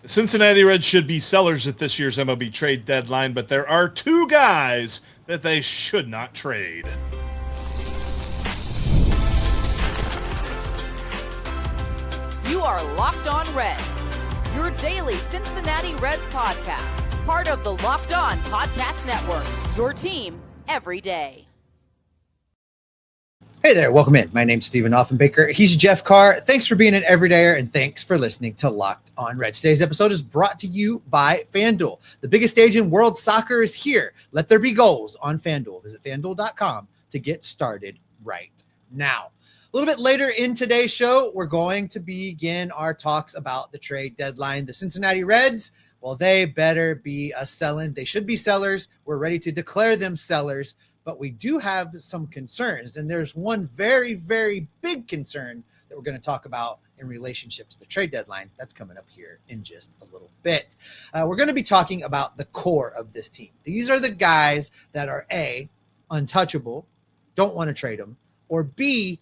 The Cincinnati Reds should be sellers at this year's MLB trade deadline, but there are two guys that they should not trade. You are Locked On Reds, your daily Cincinnati Reds podcast, part of the Locked On Podcast Network, your team every day. Hey there, welcome in. My name's Stephen Offenbaker. He's Jeff Carr. Thanks for being an everydayer, and thanks for listening to Locked On Reds. Today's episode is brought to you by FanDuel. The biggest stage in world soccer is here. Let there be goals on FanDuel. Visit FanDuel.com to get started right now. A little bit later in today's show, we're going to begin our talks about the trade deadline. The Cincinnati Reds, well, they better be a selling. They should be sellers. We're ready to declare them sellers. But we do have some concerns, and there's one very, very big concern that we're going to talk about in relationship to the trade deadline. That's coming up here in just a little bit. We're going to be talking about the core of this team. These are the guys that are A, untouchable, don't want to trade them, or B,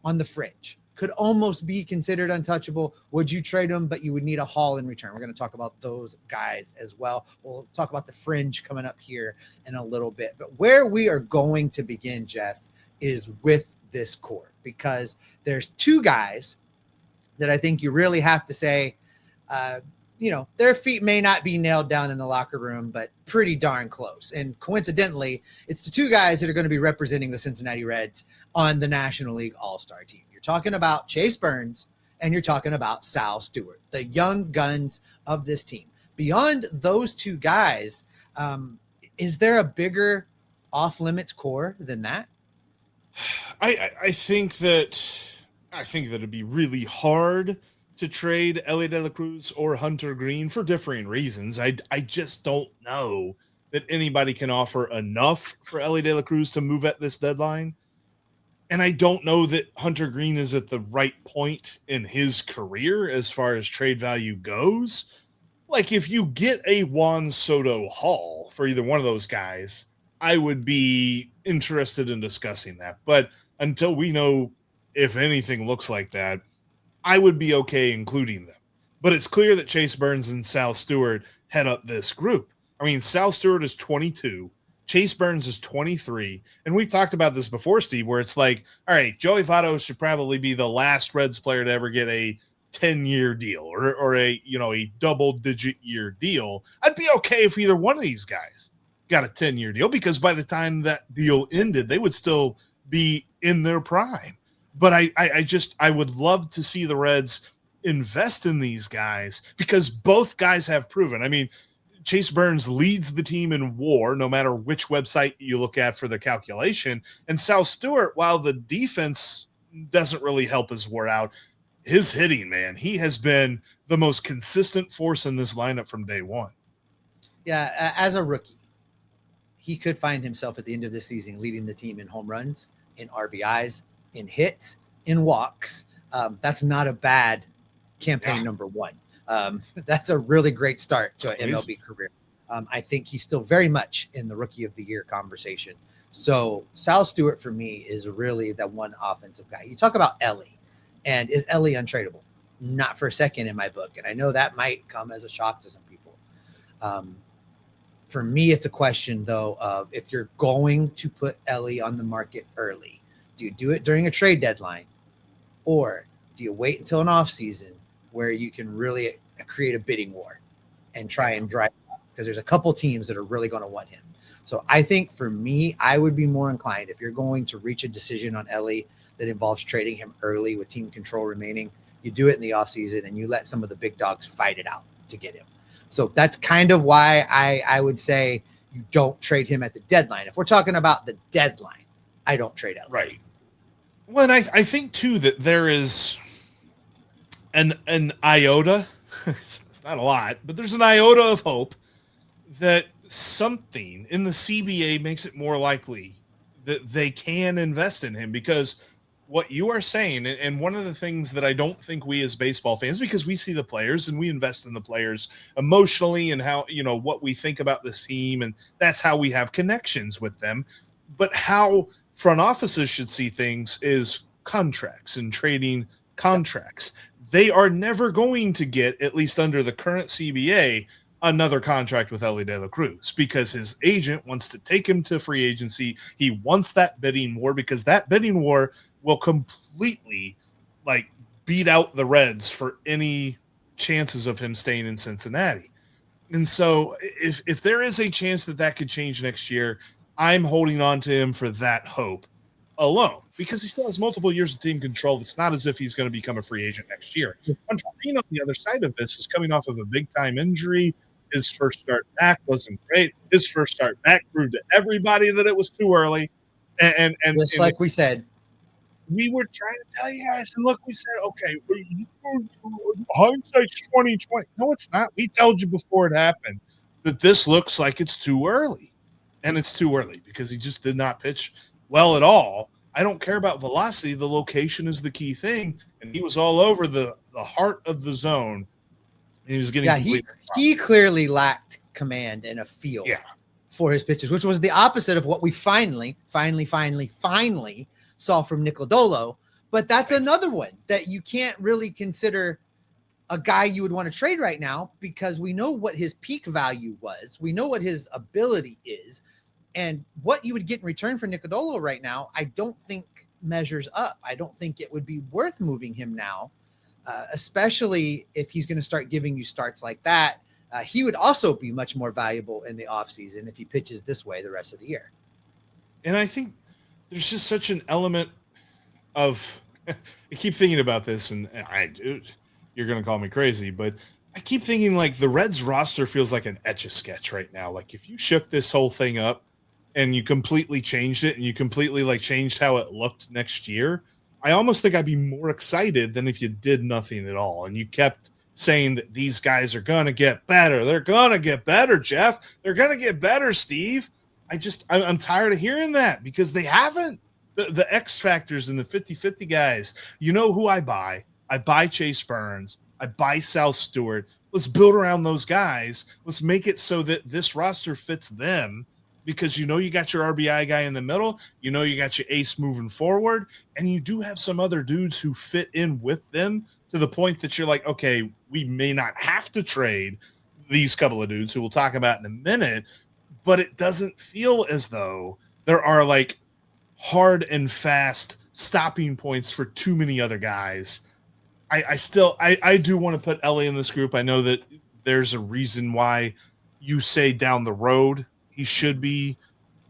on the fringe. Could almost be considered untouchable. Would you trade them, but you would need a haul in return? We're going to talk about those guys as well. We'll talk about the fringe coming up here in a little bit. But where we are going to begin, Jeff, is with this core, because there's two guys that I think you really have to say, their feet may not be nailed down in the locker room, but pretty darn close. And coincidentally, it's the two guys that are going to be representing the Cincinnati Reds on the National League All-Star team. You're talking about Chase Burns, and you're talking about Sal Stewart, the young guns of this team. Beyond those two guys, is there a bigger off-limits core than that? I think that it'd be really hard to trade Elly De La Cruz or Hunter Green for differing reasons. I just don't know that anybody can offer enough for Elly De La Cruz to move at this deadline. And I don't know that Hunter Green is at the right point in his career as far as trade value goes. Like, if you get a Juan Soto haul for either one of those guys, I would be interested in discussing that. But until we know if anything looks like that, I would be okay including them. But it's clear that Chase Burns and Sal Stewart head up this group. I mean, Sal Stewart is 22. Chase Burns is 23. And we've talked about this before, Steve, where it's like, all right, Joey Votto should probably be the last Reds player to ever get a 10-year deal or a double-digit year deal. I'd be okay if either one of these guys got a 10-year deal, because by the time that deal ended, they would still be in their prime. But I would love to see the Reds invest in these guys, because both guys have proven. I mean, Chase Burns leads the team in WAR, no matter which website you look at for the calculation. And Sal Stewart, while the defense doesn't really help his WAR out, his hitting, man, he has been the most consistent force in this lineup from day one. Yeah, as a rookie, he could find himself at the end of the season leading the team in home runs, in RBIs, in hits, in walks. That's not a bad campaign number one. That's a really great start to an MLB career. I think he's still very much in the Rookie of the Year conversation. So Sal Stewart for me is really the one offensive guy. You talk about Elly, and is Elly untradeable? Not for a second in my book. And I know that might come as a shock to some people. For me, it's a question, though, of if you're going to put Elly on the market early, do you do it during a trade deadline, or do you wait until an off season where you can really create a bidding war and try and drive it up? Because there's a couple teams that are really going to want him. So I think for me, I would be more inclined, if you're going to reach a decision on Elly that involves trading him early with team control remaining, you do it in the offseason and you let some of the big dogs fight it out to get him. So that's kind of why I would say you don't trade him at the deadline. If we're talking about the deadline, I don't trade Elly. Right. Well, and I think, too, that there is an iota, it's not a lot, but there's an iota of hope that something in the CBA makes it more likely that they can invest in him. Because what you are saying, and one of the things that I don't think we as baseball fans, because we see the players and we invest in the players emotionally and how, what we think about this team, and that's how we have connections with them. But how front offices should see things is contracts and trading contracts. they are never going to get, at least under the current CBA, another contract with Elly De La Cruz because his agent wants to take him to free agency. He wants that bidding war because that bidding war will completely like beat out the Reds for any chances of him staying in Cincinnati. And so if there is a chance that that could change next year, I'm holding on to him for that hope alone because he still has multiple years of team control. It's not as if he's going to become a free agent next year. Green on the other side of this is coming off of a big-time injury. His first start back wasn't great. His first start back proved to everybody that it was too early. And just like we said, we were trying to tell you guys, and look, we said, okay, hindsight's 2020. No, it's not. We told you before it happened that this looks like it's too early. And it's too early because he just did not pitch well at all. I don't care about velocity. The location is the key thing. And he was all over the heart of the zone. And he was getting he clearly lacked command and a feel for his pitches, which was the opposite of what we finally saw from Nick Lodolo. But that's another one that you can't really consider a guy you would want to trade right now because we know what his peak value was. We know what his ability is. And what you would get in return for Nick Lodolo right now, I don't think measures up. I don't think it would be worth moving him now, especially if he's going to start giving you starts like that. He would also be much more valuable in the offseason if he pitches this way the rest of the year. And I think there's just such an element of I keep thinking about this, and you're going to call me crazy, but I keep thinking like the Reds roster feels like an Etch-a-Sketch right now. Like if you shook this whole thing up and you completely changed it and you completely like changed how it looked next year, I almost think I'd be more excited than if you did nothing at all. And you kept saying that these guys are going to get better. They're going to get better, Jeff. They're going to get better, Steve. I'm tired of hearing that because they haven't. The X factors and the 50-50 guys, you know who I buy? I buy Chase Burns. I buy Sal Stewart. Let's build around those guys. Let's make it so that this roster fits them because you know you got your RBI guy in the middle. You know you got your ace moving forward. And you do have some other dudes who fit in with them to the point that you're like, okay, we may not have to trade these couple of dudes who we'll talk about in a minute, but it doesn't feel as though there are like hard and fast stopping points for too many other guys. I do want to put Elly in this group. I know that there's a reason why you say down the road he should be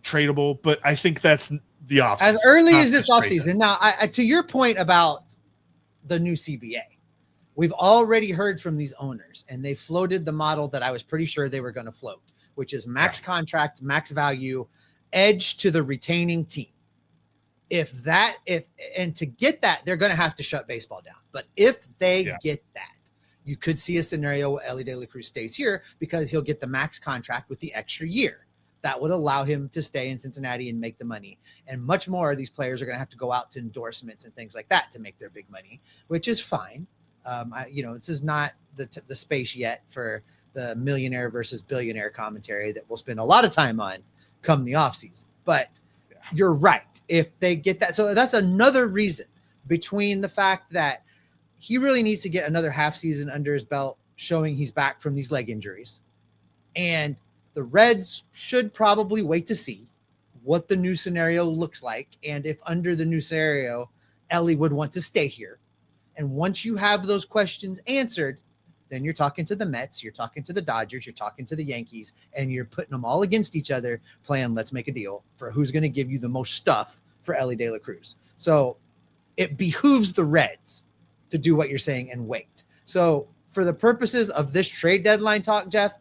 tradable, but I think that's the offseason. As early as this offseason. Now, to your point about the new CBA, we've already heard from these owners, and they floated the model that I was pretty sure they were going to float, which is max contract, max value, edge to the retaining team. And to get that, they're going to have to shut baseball down. But if they get that, you could see a scenario where Elly De La Cruz stays here because he'll get the max contract with the extra year. That would allow him to stay in Cincinnati and make the money. And much more of these players are going to have to go out to endorsements and things like that to make their big money, which is fine. This is not the space yet for the millionaire versus billionaire commentary that we'll spend a lot of time on come the offseason. But you're right. If they get that. So that's another reason between the fact that he really needs to get another half season under his belt, showing he's back from these leg injuries. And the Reds should probably wait to see what the new scenario looks like. And if under the new scenario, Elly would want to stay here. And once you have those questions answered, then you're talking to the Mets, you're talking to the Dodgers, you're talking to the Yankees, and you're putting them all against each other, playing let's make a deal for who's going to give you the most stuff for Elly De La Cruz. So it behooves the Reds to do what you're saying and wait. So for the purposes of this trade deadline talk, Jeff,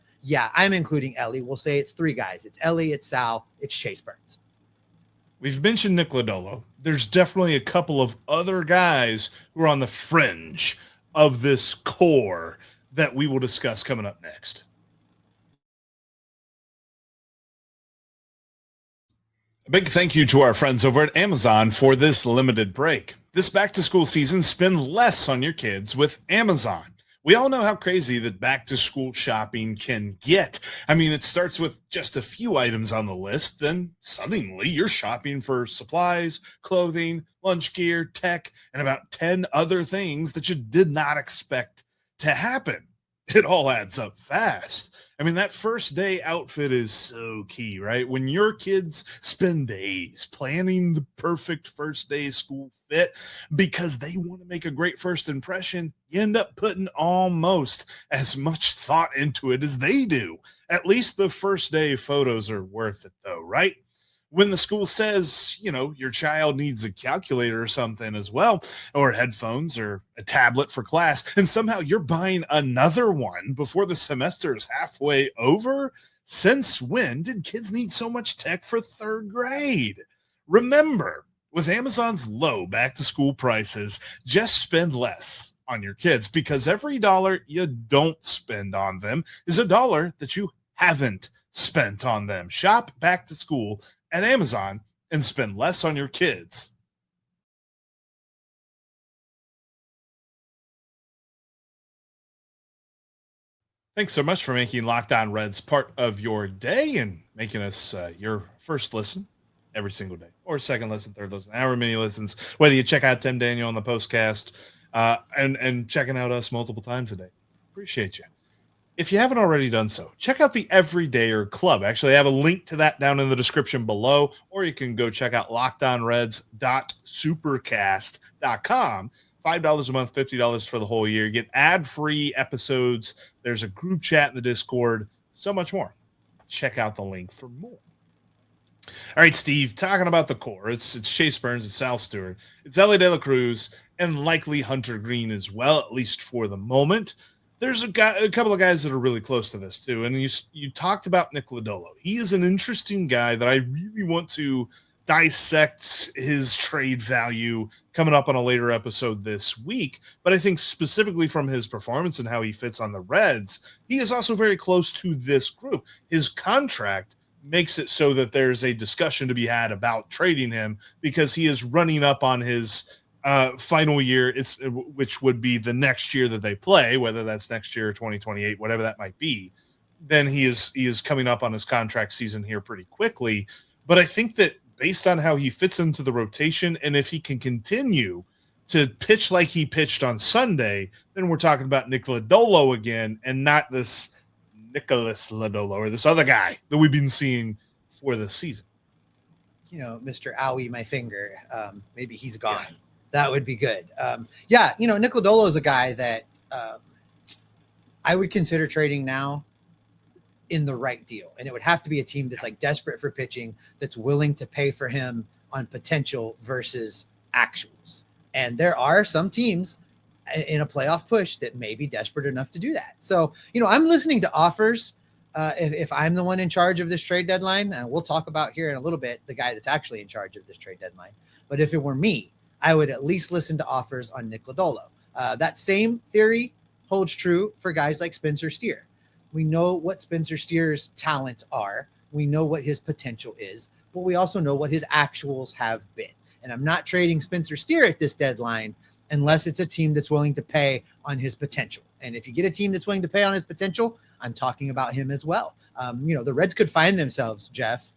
I'm including Elly. We'll say it's three guys. It's Elly, it's Sal, it's Chase Burns. We've mentioned Nick Lodolo. There's definitely a couple of other guys who are on the fringe of this core that we will discuss coming up next. A big thank you to our friends over at Amazon for this limited break. This back-to-school season, spend less on your kids with Amazon. We all know how crazy that back-to-school shopping can get. I mean, it starts with just a few items on the list, then suddenly you're shopping for supplies, clothing, lunch gear, tech, and about 10 other things that you did not expect to happen. It all adds up fast. I mean, that first day outfit is so key, right? When your kids spend days planning the perfect first day school fit because they want to make a great first impression, you end up putting almost as much thought into it as they do. At least the first day photos are worth it, though, right? When the school says, your child needs a calculator or something as well, or headphones or a tablet for class, and somehow you're buying another one before the semester is halfway over, since when did kids need so much tech for third grade? Remember, with Amazon's low back-to-school prices, just spend less on your kids, because every dollar you don't spend on them is a dollar that you haven't spent on them. Shop back to school at Amazon and spend less on your kids. Thanks so much for making Locked On Reds part of your day and making us your first listen every single day, or second listen, third listen, however many listens, whether you check out Tim Daniel on the postcast and checking out us multiple times a day. Appreciate you. If you haven't already done so, check out the Everydayer Club. Actually, I have a link to that down in the description below, or you can go check out lockedonreds.supercast.com. $5 a month, $50 for the whole year. You get ad-free episodes. There's a group chat in the Discord, so much more. Check out the link for more. All right, Steve, talking about the core. It's Chase Burns, it's Sal Stewart, it's Elly De La Cruz, and likely Hunter Green as well, at least for the moment. There's a couple of guys that are really close to this too. And you talked about Nick Lodolo. He is an interesting guy that I really want to dissect his trade value coming up on a later episode this week. But I think specifically from his performance and how he fits on the Reds, he is also very close to this group. His contract makes it so that there's a discussion to be had about trading him, because he is running up on his final year, which would be the next year that they play, whether that's next year or 2028, whatever that might be. Then he is coming up on his contract season here pretty quickly. But I think that based on how he fits into the rotation, and if he can continue to pitch like he pitched on Sunday, then we're talking about Nick Lodolo again, and not this Nicholas Lodolo or this other guy that we've been seeing for the season. Mr. Owie, my finger. Maybe he's gone. Yeah. That would be good. Nick Lodolo is a guy that I would consider trading now in the right deal. And it would have to be a team that's like desperate for pitching, that's willing to pay for him on potential versus actuals. And there are some teams in a playoff push that may be desperate enough to do that. So, I'm listening to offers. If I'm the one in charge of this trade deadline, and we'll talk about here in a little bit, the guy that's actually in charge of this trade deadline. But if it were me, I would at least listen to offers on Nick Lodolo. That same theory holds true for guys like Spencer Steer. We know what Spencer Steer's talents are. We know what his potential is, but we also know what his actuals have been. And I'm not trading Spencer Steer at this deadline unless it's a team that's willing to pay on his potential. And if you get a team that's willing to pay on his potential, I'm talking about him as well. The Reds could find themselves, Jeff,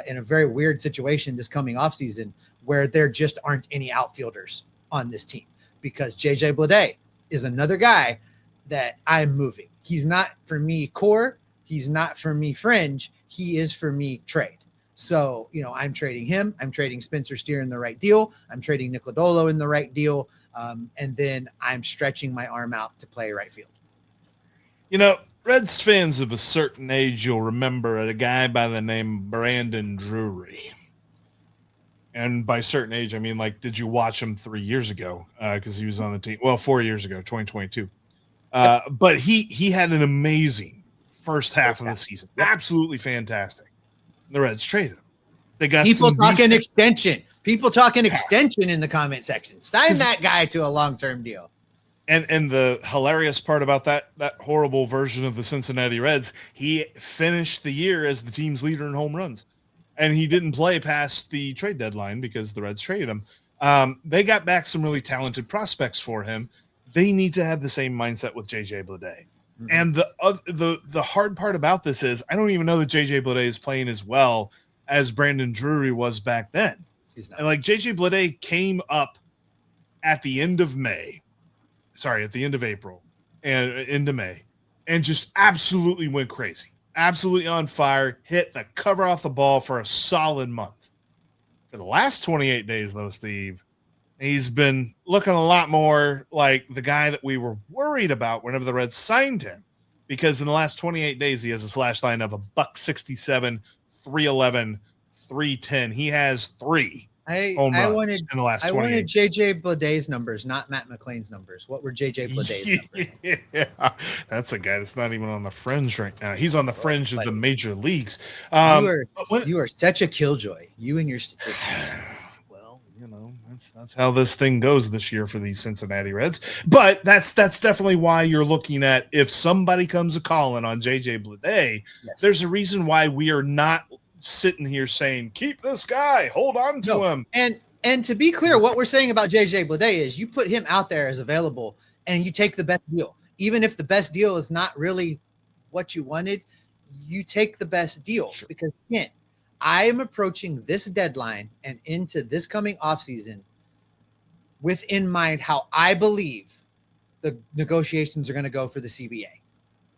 in a very weird situation this coming offseason where there just aren't any outfielders on this team, because JJ Bleday is another guy that I'm moving. He's not for me core. He's not for me fringe. He is for me trade. So, I'm trading him. I'm trading Spencer Steer in the right deal. I'm trading Nick Lodolo in the right deal. And then I'm stretching my arm out to play right field. Reds fans of a certain age, you'll remember a guy by the name Brandon Drury. And by certain age, I mean, did you watch him 3 years ago? Because he was on the team. Well, 4 years ago, 2022. But he had an amazing first half of the season. Absolutely fantastic. The Reds traded him. They got people talking extension. People talking extension in the comment section. Sign that guy to a long-term deal. And the hilarious part about that horrible version of the Cincinnati Reds, he finished the year as the team's leader in home runs. And he didn't play past the trade deadline because the Reds traded him. They got back some really talented prospects for him. they need to have the same mindset with JJ Bleday. Mhm. And the hard part about this is I don't even know that JJ Bleday is playing as well as Brandon Drury was back then. He's not. And like JJ Bleday came up at the end of April and into May, and just absolutely went crazy, absolutely on fire, hit the cover off the ball for a solid month. For the last 28 days, though, Steve, he's been looking a lot more like the guy that we were worried about whenever the Reds signed him, because in the last 28 days, he has a slash line of $167, 311, 310. He has 3 home runs in the last 28 I wanted JJ Bleday's numbers, not Matt McLean's numbers. What were JJ Bleday's numbers? Yeah, that's a guy that's not even on the fringe right now. He's on the fringe of the major leagues. You are such a killjoy. You and your statistics. Well, you know, that's how this thing goes this year for these Cincinnati Reds. But that's definitely why you're looking at, if somebody comes a calling on JJ Bleday, Yes. there's a reason why we are not sitting here saying keep this guy, hold on to him. And to be clear, what we're saying about JJ Bleday is you put him out there as available and you take the best deal. Even if the best deal is not really what you wanted, you take the best deal. Sure. Because again, I am approaching this deadline and into this coming offseason with in mind how I believe the negotiations are going to go for the CBA.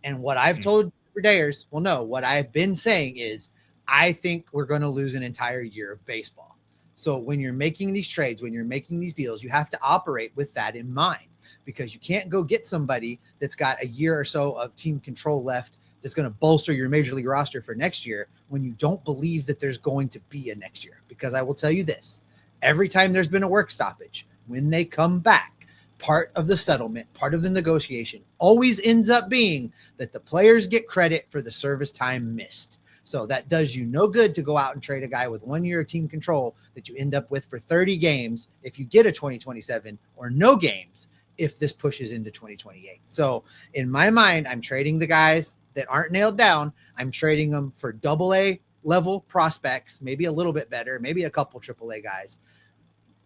And what I've told Bledayers, well, no, what I've been saying is I think we're going to lose an entire year of baseball. So when you're making these trades, when you're making these deals, you have to operate with that in mind, because you can't go get somebody that's got a year or so of team control left that's going to bolster your major league roster for next year when you don't believe that there's going to be a next year. Because I will tell you this, every time there's been a work stoppage, when they come back, part of the settlement, part of the negotiation always ends up being that the players get credit for the service time missed. So that does you no good to go out and trade a guy with 1 year of team control that you end up with for 30 games if you get a 2027, or no games if this pushes into 2028. So in my mind, I'm trading the guys that aren't nailed down. I'm trading them for AA level prospects, maybe a little bit better, maybe a couple AAA guys,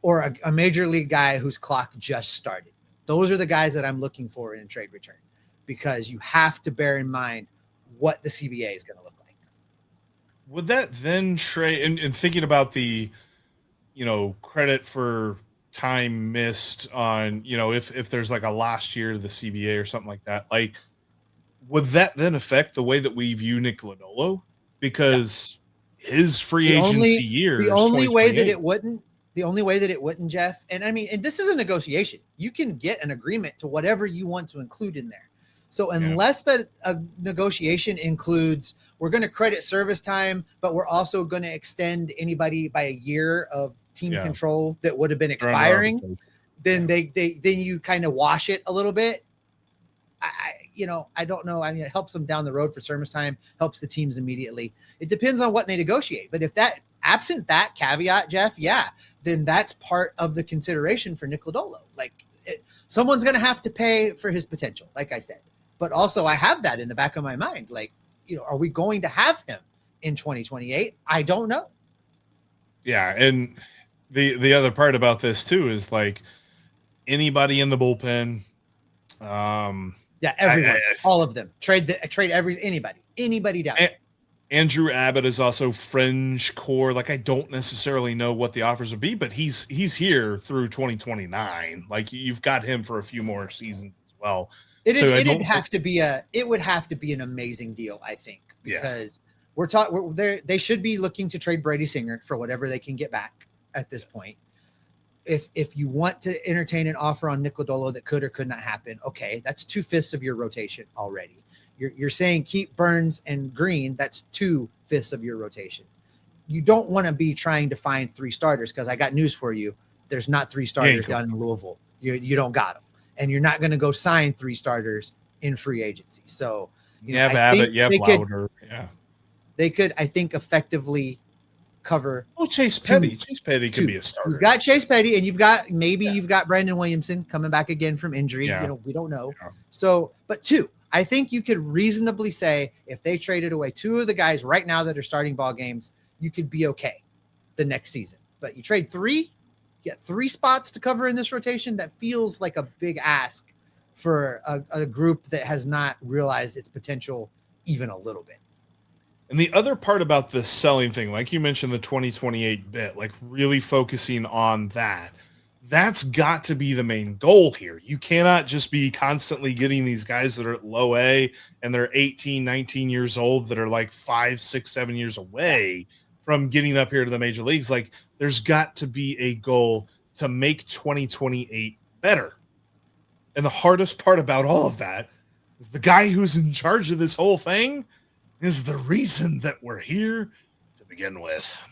or a major league guy whose clock just started. Those are the guys that I'm looking for in a trade return, because you have to bear in mind what the CBA is going to look like. Would that then trade, and thinking about the, credit for time missed on, if there's like a last year to the CBA or something like that, like, would that then affect the way that we view Nick Lodolo? Because his free agency year, the only way that it wouldn't, Jeff, and I mean, and this is a negotiation. You can get an agreement to whatever you want to include in there. So unless a negotiation includes, we're going to credit service time, but we're also going to extend anybody by a year of team control that would have been expiring, then then you kind of wash it a little bit. I don't know. I mean, it helps them down the road for service time, helps the teams immediately. It depends on what they negotiate. But if that, absent that caveat, Jeff, then that's part of the consideration for Nick Lodolo. Like, someone's going to have to pay for his potential, like I said. But also I have that in the back of my mind. Like, are we going to have him in 2028? I don't know. Yeah. And the other part about this too is like anybody in the bullpen. Everyone, all of them. Trade anybody down. Andrew Abbott is also fringe core. Like, I don't necessarily know what the offers would be, but he's here through 2029. Like, you've got him for a few more seasons as well. It would have to be an amazing deal, I think, because they should be looking to trade Brady Singer for whatever they can get back at this point. If you want to entertain an offer on Nick Lodolo that could or could not happen, okay, that's 2/5 of your rotation already. You're saying keep Burns and Green, that's 2/5 of your rotation. You don't want to be trying to find 3 starters, because I got news for you. There's not 3 starters down in Louisville. You don't got them. And you're not going to go sign 3 starters in free agency. So you have Abbott, you have Louder. They could, I think, effectively cover. Oh, Chase Petty. Chase Petty could be a starter. You've got Chase Petty, and you've got Brandon Williamson coming back again from injury. Yeah. We don't know. Yeah. So, but 2, I think you could reasonably say if they traded away 2 of the guys right now that are starting ball games, you could be okay the next season. But you trade 3, you get 3 spots to cover in this rotation. That feels like a big ask for a group that has not realized its potential even a little bit. And the other part about this selling thing, like you mentioned, the 2028 bit, like really focusing on that's got to be the main goal here. You cannot just be constantly getting these guys that are at low A and they're 18, 19 years old that are like 5, 6, 7 years away from getting up here to the major leagues. Like, there's got to be a goal to make 2028 better. And the hardest part about all of that is the guy who's in charge of this whole thing is the reason that we're here to begin with.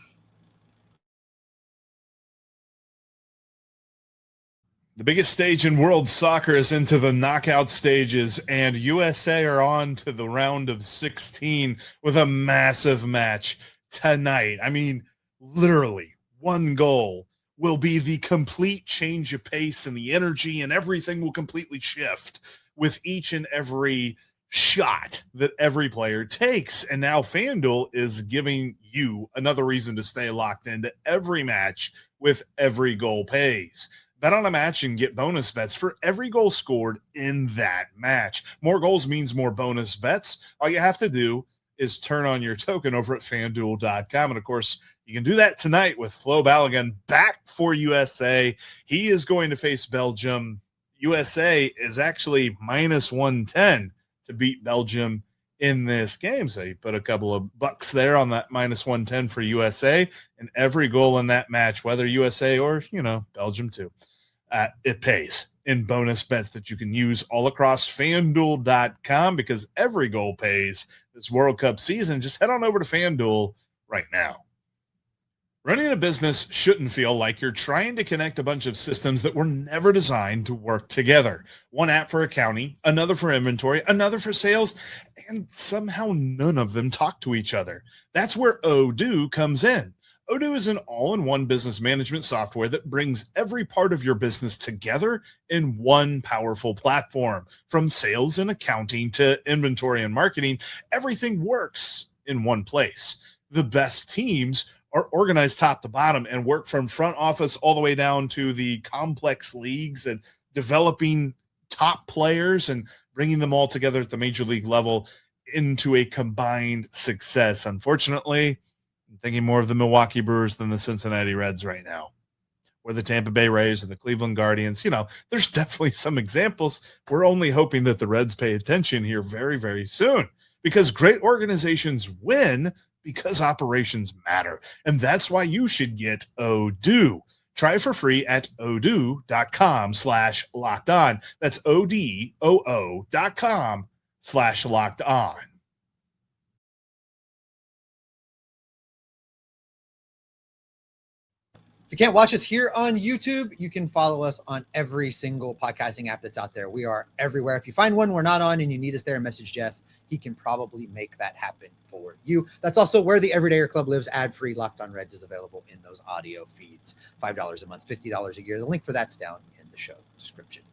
The biggest stage in world soccer is into the knockout stages, and USA are on to the round of 16 with a massive match tonight. I mean, literally, one goal will be the complete change of pace, and the energy and everything will completely shift with each and every shot that every player takes. And now FanDuel is giving you another reason to stay locked into every match with every goal pays. Bet on a match and get bonus bets for every goal scored in that match. More goals means more bonus bets. All you have to do is turn on your token over at FanDuel.com. And, of course, you can do that tonight with Flo Balogun back for USA. He is going to face Belgium. USA is actually minus 110 to beat Belgium in this game. So you put a couple of bucks there on that minus 110 for USA, and every goal in that match, whether USA or, Belgium too, it pays in bonus bets that you can use all across FanDuel.com, because every goal pays this World Cup season. Just head on over to FanDuel right now. Running a business shouldn't feel like you're trying to connect a bunch of systems that were never designed to work together. One app for accounting, another for inventory, another for sales, and somehow none of them talk to each other. That's where Odoo comes in. Odoo is an all-in-one business management software that brings every part of your business together in one powerful platform. From sales and accounting to inventory and marketing, everything works in one place. The best teams are organized top to bottom and work from front office all the way down to the complex leagues and developing top players and bringing them all together at the major league level into a combined success. Unfortunately, I'm thinking more of the Milwaukee Brewers than the Cincinnati Reds right now, or the Tampa Bay Rays or the Cleveland Guardians. There's definitely some examples. We're only hoping that the Reds pay attention here very, very soon, because great organizations win because operations matter. And that's why you should get Odoo. Try it for free at odoo.com/locked-on. That's ODOO.com/locked-on. If you can't watch us here on YouTube, you can follow us on every single podcasting app that's out there. We are everywhere. If you find one we're not on and you need us there, message Jeff. He can probably make that happen for you. That's also where the Everydayer Club lives. Ad-free Locked On Reds is available in those audio feeds. $5 a month, $50 a year. The link for that's down in the show description.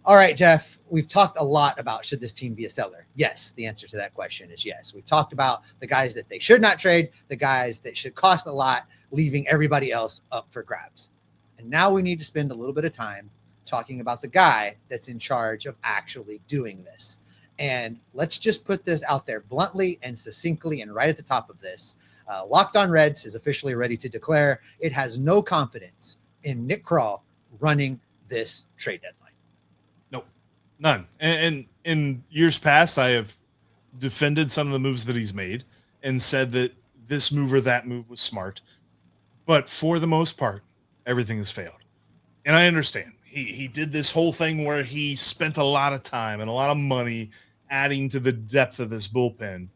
All right, Jeff, we've talked a lot about should this team be a seller? Yes, the answer to that question is yes. We've talked about the guys that they should not trade, the guys that should cost a lot, leaving everybody else up for grabs. And now we need to spend a little bit of time talking about the guy that's in charge of actually doing this. And let's just put this out there bluntly and succinctly and right at the top of this. Locked On Reds is officially ready to declare it has no confidence in Nick Krall running this trade deadline. Nope, none. And in years past, I have defended some of the moves that he's made and said that this move or that move was smart. But for the most part, everything has failed. And I understand. He did this whole thing where he spent a lot of time and a lot of money adding to the depth of this bullpen,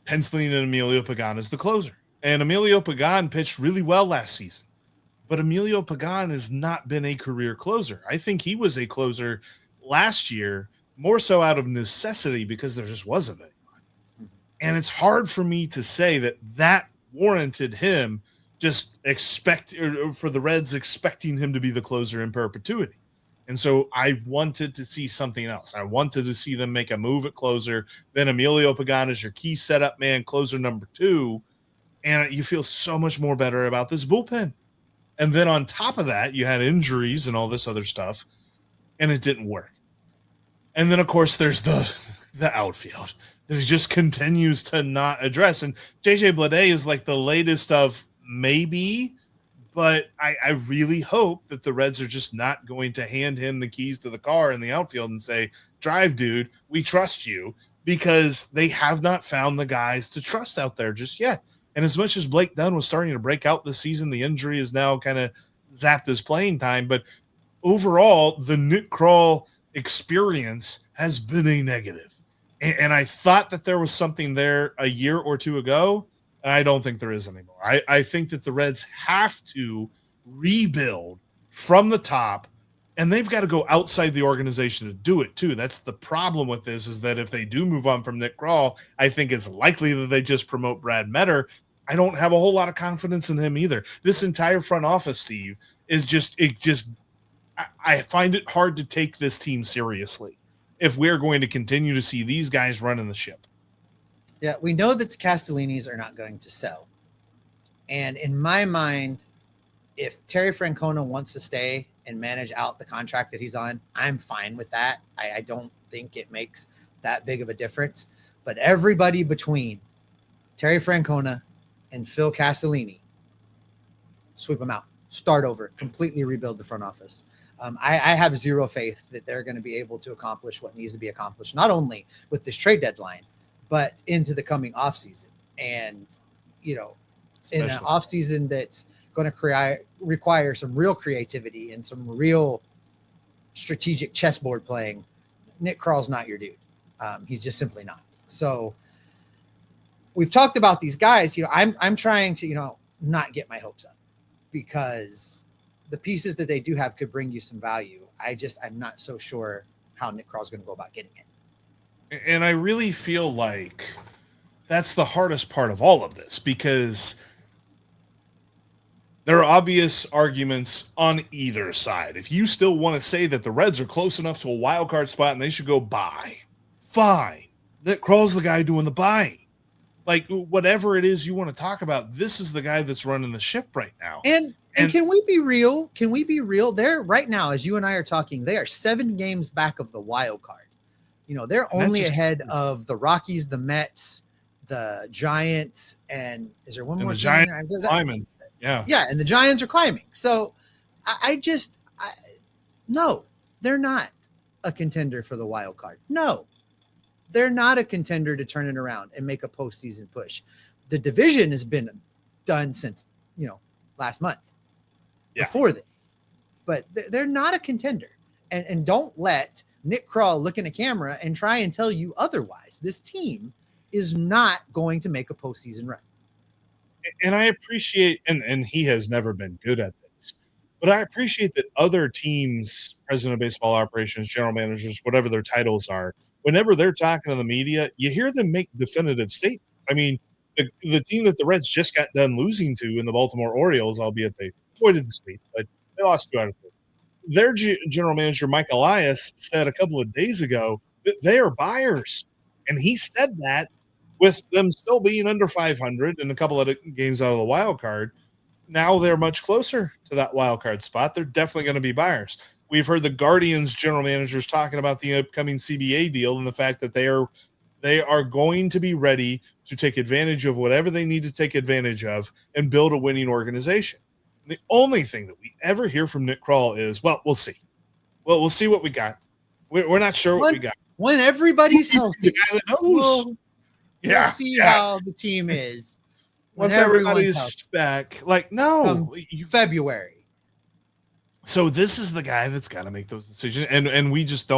penciling in Emilio Pagan as the closer. And Emilio Pagan pitched really well last season. But Emilio Pagan has not been a career closer. I think he was a closer last year, more so out of necessity because there just wasn't anyone. And it's hard for me to say that warranted him for the Reds expecting him to be the closer in perpetuity. And so I wanted to see something else. I wanted to see them make a move at closer. Then Emilio Pagan is your key setup man, closer number 2. And you feel so much more better about this bullpen. And then on top of that, you had injuries and all this other stuff, and it didn't work. And then, of course, there's the outfield that just continues to not address. And JJ Bleday is like the latest of maybe, but I really hope that the Reds are just not going to hand him the keys to the car in the outfield and say, drive, dude, we trust you, because they have not found the guys to trust out there just yet. And as much as Blake Dunn was starting to break out this season, the injury has now kind of zapped his playing time. But overall, the Nick Krall experience has been a negative. And I thought that there was something there a year or two ago. I don't think there is anymore. I think that the Reds have to rebuild from the top, and they've got to go outside the organization to do it too. That's the problem with this, is that if they do move on from Nick Krall, I think it's likely that they just promote Brad Metter. I don't have a whole lot of confidence in him either. This entire front office, Steve, is I find it hard to take this team seriously if we're going to continue to see these guys running the ship. Yeah, we know that the Castellinis are not going to sell. And in my mind, if Terry Francona wants to stay and manage out the contract that he's on, I'm fine with that. I don't think it makes that big of a difference. But everybody between Terry Francona and Phil Castellini, sweep them out, start over, completely rebuild the front office. I have zero faith that they're going to be able to accomplish what needs to be accomplished, not only with this trade deadline, but into the coming offseason. And, in an offseason that's going to require some real creativity and some real strategic chessboard playing, Nick Krall's not your dude. He's just simply not. So we've talked about these guys. I'm trying to, not get my hopes up, because the pieces that they do have could bring you some value. I'm not so sure how Nick Krall's going to go about getting it. And I really feel like that's the hardest part of all of this, because there are obvious arguments on either side. If you still want to say that the Reds are close enough to a wild card spot and they should go buy, fine. Nick Krall's the guy doing the buying. Like, whatever it is you want to talk about, this is the guy that's running the ship right now. And can we be real? Can we be real? They're right now, as you and I are talking, they are 7 games back of the wild card. They're only ahead of the Rockies, the Mets, the Giants, and is there one more? The Giants climbing. Yeah. Yeah, and the Giants are climbing. So no, they're not a contender for the wild card. No, they're not a contender to turn it around and make a postseason push. The division has been done since, last month. Yeah. Before that. But they're not a contender. And don't let Nick Krall look in a camera and try and tell you otherwise. This team is not going to make a postseason run. And I appreciate, and he has never been good at this, but I appreciate that other teams, president of baseball operations, general managers, whatever their titles are, whenever they're talking to the media, you hear them make definitive statements. I mean, the team that the Reds just got done losing to in the Baltimore Orioles, albeit they avoided the sweep, but they lost 2 out of 3. Their general manager, Mike Elias, said a couple of days ago that they are buyers. And he said that with them still being under 500 and a couple of games out of the wild card. Now they're much closer to that wild card spot. They're definitely going to be buyers. We've heard the Guardians general managers talking about the upcoming CBA deal and the fact that they are going to be ready to take advantage of whatever they need to take advantage of and build a winning organization. The only thing that we ever hear from Nick Krall is, well, we'll see. Well, we'll see what we got. We're not sure what we got. When everybody's healthy, the guy that knows. We'll see how the team is. Once everybody's back. Like, no. February. So this is the guy that's got to make those decisions. And we just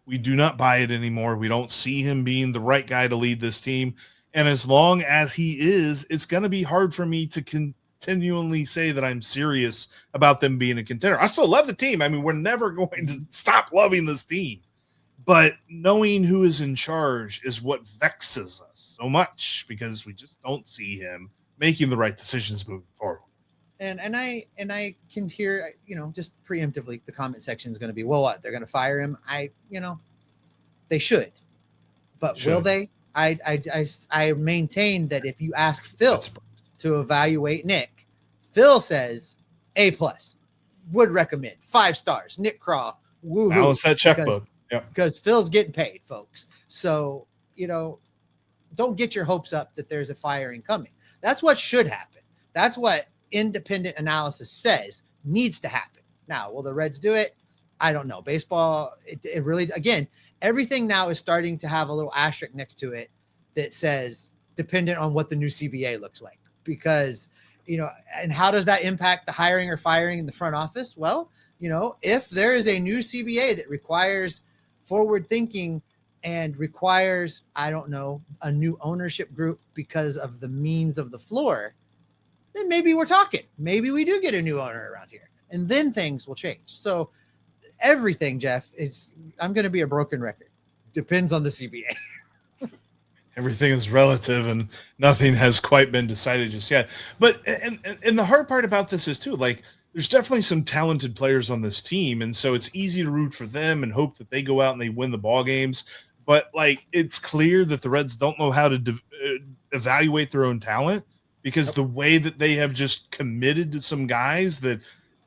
we do not buy it anymore. We don't see him being the right guy to lead this team. And as long as he is, it's going to be hard for me to continually say that I'm serious about them being a contender. I still love the team. I mean, we're never going to stop loving this team. But knowing who is in charge is what vexes us so much, because we just don't see him making the right decisions moving forward. And I can hear, just preemptively, the comment section is going to be, well, what? They're going to fire him? They should. But will they? I maintain that if you ask Phil to evaluate Nick, Phil says A+, would recommend 5 stars. Nick Krall, woohoo. Balance that checkbook. Yep. because Phil's getting paid, folks. So, don't get your hopes up that there's a firing coming. That's what should happen. That's what independent analysis says needs to happen. Now, will the Reds do it? I don't know. Baseball, it really, again, everything now is starting to have a little asterisk next to it that says dependent on what the new CBA looks like. Because, and how does that impact the hiring or firing in the front office? Well, if there is a new CBA that requires forward thinking and requires, I don't know, a new ownership group because of the means of the floor, then maybe we're talking. Maybe we do get a new owner around here, and then things will change. So everything, Jeff, I'm going to be a broken record. Depends on the CBA. Everything is relative and nothing has quite been decided just yet. But and the hard part about this is too, like, there's definitely some talented players on this team, and so it's easy to root for them and hope that they go out and they win the ball games. But like, it's clear that the Reds don't know how to evaluate their own talent, because the way that they have just committed to some guys that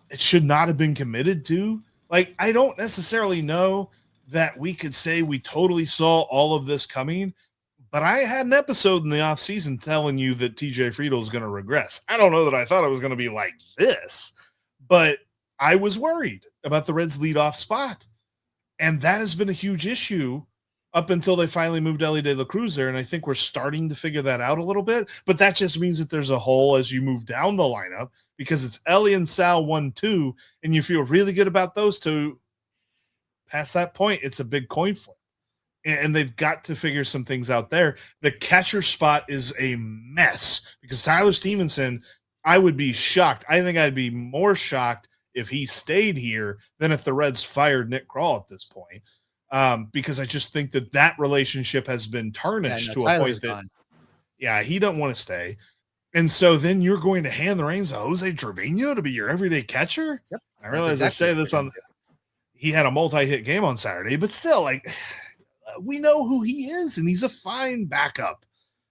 it should not have been committed to. Like, I don't necessarily know that we could say we totally saw all of this coming, but I had an episode in the offseason telling you that TJ Friedl is going to regress. I don't know that I thought it was going to be like this, but I was worried about the Reds' leadoff spot. And that has been a huge issue up until they finally moved Elly De La Cruz there, and I think we're starting to figure that out a little bit. But that just means that there's a hole as you move down the lineup, because it's Elly and Sal 1-2, and you feel really good about those two. Past that point, it's a big coin flip, and they've got to figure some things out there. The catcher spot is a mess, because Tyler Stephenson, I would be shocked. I think I'd be more shocked if he stayed here than if the Reds fired Nick Krall at this point. Because I just think that relationship has been tarnished to a point that, he don't want to stay. And so then you're going to hand the reins to Jose Trevino to be your everyday catcher. Yep. I realize I say this he had a multi-hit game on Saturday, but still, like, we know who he is, and he's a fine backup.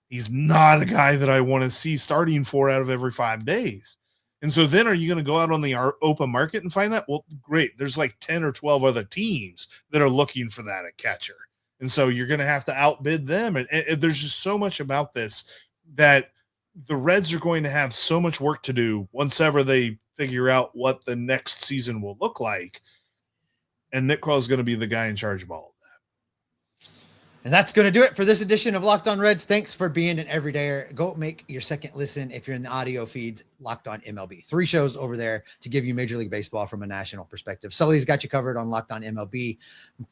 He's not a guy that I want to see starting 4 out of every 5 days. And so then are you going to go out on the open market and find that? Well, great. There's like 10 or 12 other teams that are looking for that at catcher. And so you're going to have to outbid them. And there's just so much about this that the Reds are going to have so much work to do once ever they figure out what the next season will look like. And Nick Krall is going to be the guy in charge of all of that. And that's going to do it for this edition of Locked On Reds. Thanks for being an everydayer. Go make your second listen if you're in the audio feeds, Locked On MLB. 3 shows over there to give you Major League Baseball from a national perspective. Sully's got you covered on Locked On MLB.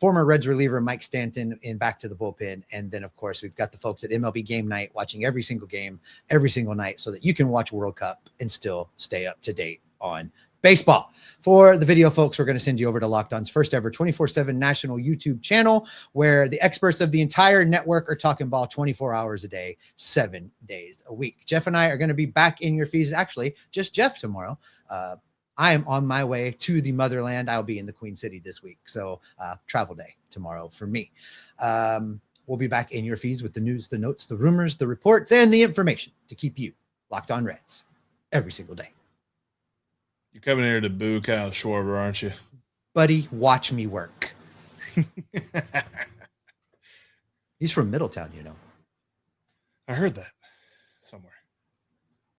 Former Reds reliever Mike Stanton in Back to the Bullpen. And then, of course, we've got the folks at MLB Game Night watching every single game, every single night, so that you can watch World Cup and still stay up to date on baseball. For the video folks, we're going to send you over to Locked On's first ever 24/7 national YouTube channel, where the experts of the entire network are talking ball 24 hours a day, 7 days a week. Jeff and I are going to be back in your feeds. Actually, just Jeff tomorrow. I am on my way to the motherland. I'll be in the Queen City this week. So travel day tomorrow for me. We'll be back in your feeds with the news, the notes, the rumors, the reports, and the information to keep you locked on Reds every single day. You're coming here to boo Kyle Schwarber, aren't you? Buddy, watch me work. He's from Middletown, you know. I heard that somewhere.